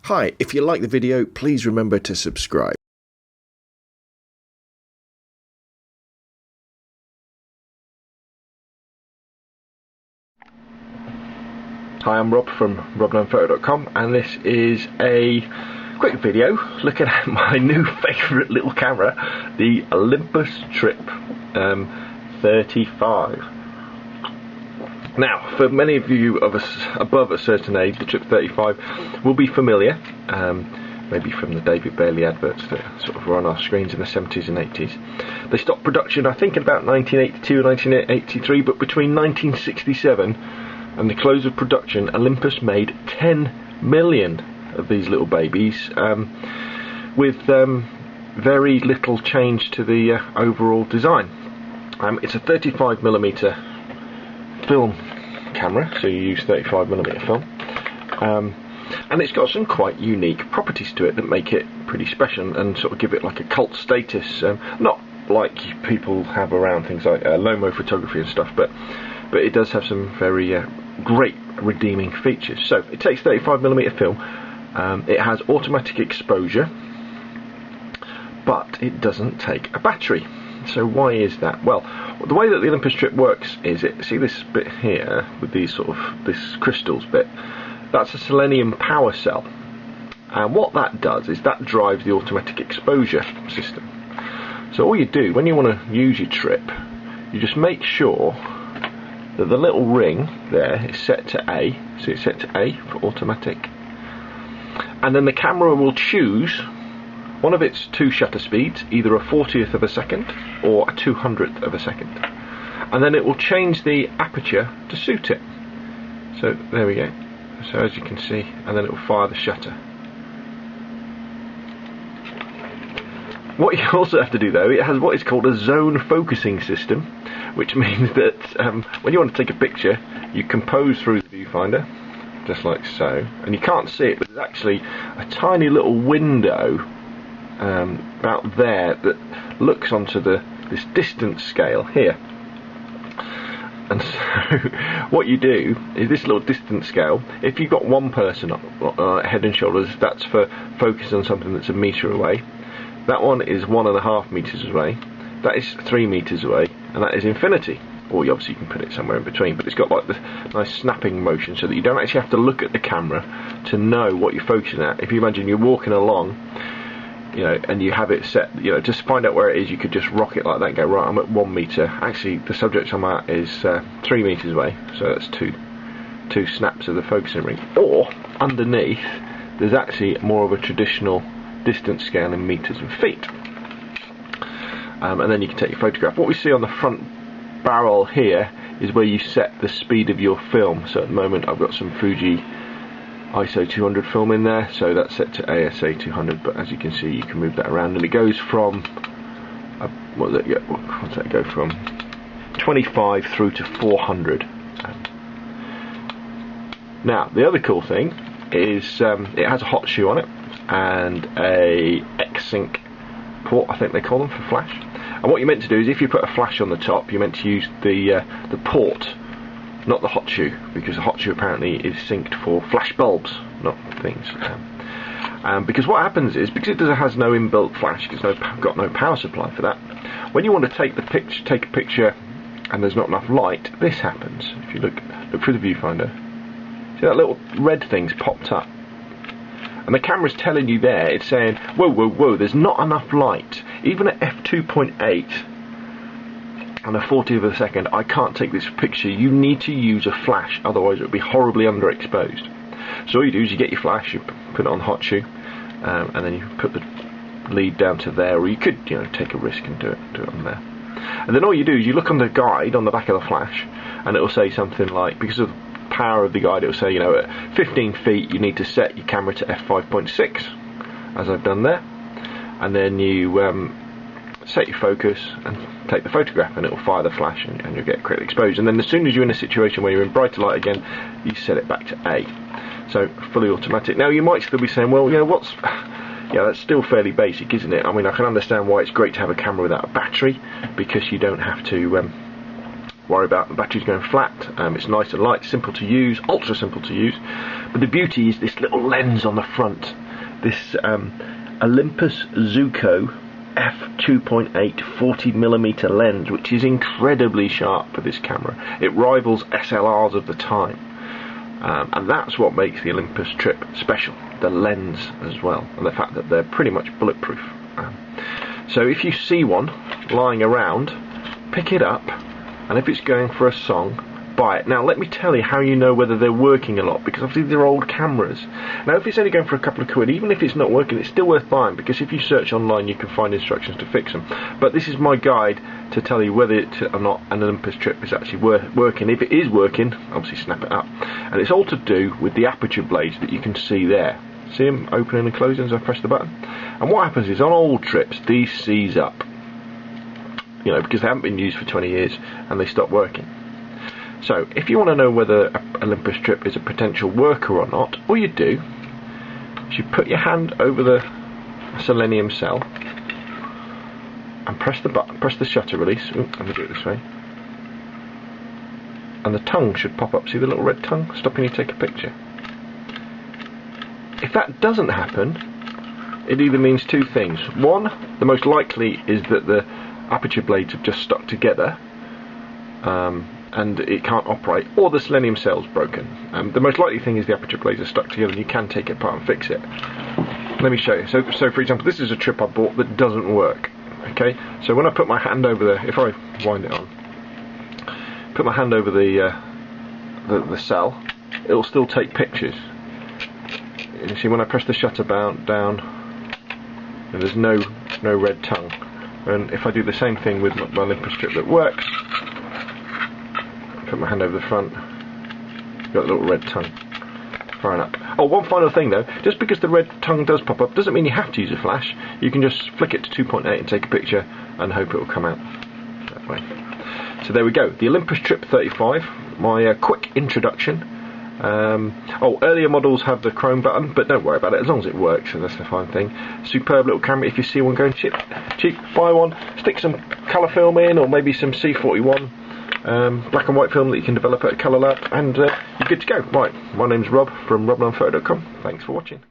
Hi, if you like the video, please remember to subscribe. Hi, I'm Rob from rob9photo.com, and this is a quick video looking at my new favourite little camera, the Olympus Trip 35. Now, for many of you of us above a certain age, the Trip 35 will be familiar, maybe from the David Bailey adverts that sort of were on our screens in the 70s and 80s. They stopped production, I think, in about 1982 or 1983, but between 1967 and the close of production, Olympus made 10 million of these little babies, with very little change to the overall design. It's a 35mm film camera, so you use 35mm film, and it's got some quite unique properties to it that make it pretty special and sort of give it like a cult status, not like people have around things like Lomo photography and stuff, but it does have some very great redeeming features. So it takes 35mm film, it has automatic exposure, but it doesn't take a battery. So why is that? Well, the way that the Olympus Trip works is, see this bit here with these sort of this crystals bit, that's a selenium power cell, and what that does is that drives the automatic exposure system. So all you do when you want to use your Trip, you just make sure that the little ring there is set to A, so it's set to A for automatic, and then the camera will choose one of its two shutter speeds, either a 40th of a second or a 200th of a second, and then it will change the aperture to suit it. So there we go, so as you can see, and then it will fire the shutter. What you also have to do though, it has what is called a zone focusing system, which means that when you want to take a picture, you compose through the viewfinder, just like so, and you can't see it, but there's actually a tiny little window about there that looks onto this distance scale here. And so what you do is this little distance scale, if you've got one person head and shoulders, that's for focus on something that's a metre away. That one is 1.5 metres away, that is 3 metres away, and that is infinity. Or obviously you can put it somewhere in between, but it's got like this nice snapping motion so that you don't actually have to look at the camera to know what you're focusing at. If you imagine you're walking along, you know, and you have it set, you know, just find out where it is, you could just rock it like that and go, right, I'm at 1 metre. Actually, the subject I'm at is 3 metres away, so that's two snaps of the focusing ring. Or, underneath, there's actually more of a traditional distance scale in metres and feet. And then you can take your photograph. What we see on the front barrel here is where you set the speed of your film. So at the moment I've got some Fuji ISO 200 film in there, so that's set to ASA 200, but as you can see you can move that around, and it goes from what's that go from 25 through to 400. Now the other cool thing is it has a hot shoe on it and a X-Sync port, I think they call them, for flash. And what you're meant to do is, if you put a flash on the top, you're meant to use the port, not the hot shoe, because the hot shoe apparently is synced for flash bulbs, not things. Because what happens is, because it has no inbuilt flash, it's got no power supply for that, when you want to take a picture and there's not enough light, this happens. If you look through the viewfinder, see that little red thing's popped up, and the camera's telling you there, it's saying, whoa, whoa, whoa, there's not enough light. Even at f2.8 and a 40th of a second, I can't take this picture. You need to use a flash, otherwise it would be horribly underexposed. So all you do is you get your flash, you put it on hot shoe, and then you put the lead down to there, or you could, you know, take a risk and do it on there. And then all you do is you look on the guide on the back of the flash, and it will say something like, because of the power of the guide, it will say, you know, at 15 feet you need to set your camera to f5.6, as I've done there, and then you set your focus and take the photograph, and it will fire the flash, and you'll get correctly exposed. And then as soon as you're in a situation where you're in brighter light again, you set it back to A. So fully automatic. Now you might still be saying, well, you know, that's still fairly basic, isn't it? I mean, I can understand why it's great to have a camera without a battery, because you don't have to worry about the batteries going flat. It's nice and light, simple to use, ultra simple to use. But the beauty is this little lens on the front, this Olympus Zuiko f2.8 40mm lens, which is incredibly sharp for this camera. It rivals SLRs of the time, and that's what makes the Olympus Trip special, the lens as well, and the fact that they're pretty much bulletproof. So if you see one lying around, pick it up, and if it's going for a song, buy it. Now let me tell you how you know whether they're working a lot, because obviously they're old cameras. Now if it's only going for a couple of quid, even if it's not working, it's still worth buying, because if you search online you can find instructions to fix them. But this is my guide to tell you whether it or not an Olympus Trip is actually working. If it is working, obviously snap it up. And it's all to do with the aperture blades that you can see there. See them opening and closing as I press the button? And what happens is on old trips these seize up, you know, because they haven't been used for 20 years and they stop working. So if you want to know whether an Olympus Trip is a potential worker or not, all you do is you put your hand over the selenium cell and press the button, press the shutter release. Ooh, let me do it this way. And the tongue should pop up. See the little red tongue stopping you to take a picture? If that doesn't happen, it either means two things. One, the most likely is that the aperture blades have just stuck together, and it can't operate, or the selenium cell's broken. The most likely thing is the aperture blades are stuck together and you can take it apart and fix it. Let me show you. So for example, this is a trip I bought that doesn't work. Okay, so when I put my hand over the, if I wind it on, put my hand over the cell, it'll still take pictures. You see when I press the shutter down, there's no red tongue. And if I do the same thing with my Olympus Trip that works, put my hand over the front, got a little red tongue firing up. Oh, one final thing though, just because the red tongue does pop up doesn't mean you have to use a flash. You can just flick it to 2.8 and take a picture and hope it will come out that way. So there we go, the Olympus Trip 35, my quick introduction. Earlier models have the chrome button, but don't worry about it, as long as it works, so that's the fine thing. Superb little camera. If you see one going cheap, buy one, stick some colour film in, or maybe some C41 black and white film that you can develop at a colour lab, and you're good to go. Right, my name's Rob from roblandphoto.com. Thanks for watching.